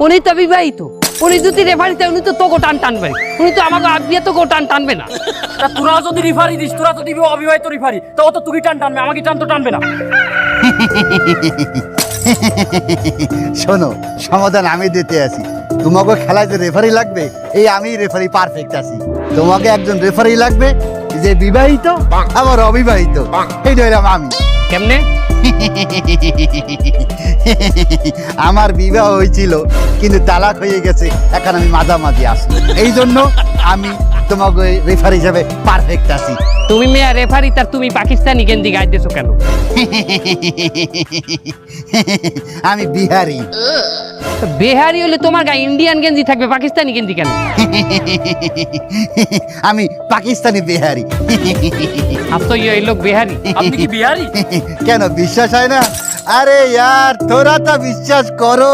উনি তো বিবাহিত, উনি যদি রেফারিতে উনি তো তোকে টান টানবে, উনি তো আমাকে আবিয়ে তোকে টান টানবে না। তোরা যদি রেফারি দিস, তোরা যদি অবিবাহিত রেফারি, তো তো তুই টান টানবে, আমাকে টান তো টানবে না। শোনো, সমাধান আমি দিতে আছি। তোমাকে খেলায় যে রেফারি লাগবে, এই আমি রেফারি পারফেক্ট আছি। তোমাকে একজন রেফারি লাগবে যে বিবাহিত আবার অবিবাহিত, এইটা হইলাম আমি। কেমনে? আমার বিবাহ হয়েছিল কিন্তু তালাক হয়ে গেছে, এখন আমি মাঝামাঝি আছি, এই জন্য আমি তোমাকে রেফারি হিসাবে পারফেক্ট আছি। তুমি মেয়া রেফারি, তার তুমি পাকিস্তানি গেঞ্জি গাইতেছো কেন? আমি বিহারি। বিহারি হলে তোমার গায়ে ইন্ডিয়ান গেঞ্জি থাকবে, পাকিস্তানি গেঞ্জি কেন? আমি পাকিস্তানি বিহারি। আজ তো এই লোক বিহারি। আপনি কি বিহারি? কেন বিশ্বাস হয় না? আরে यार, তোরা তো বিশ্বাস করো।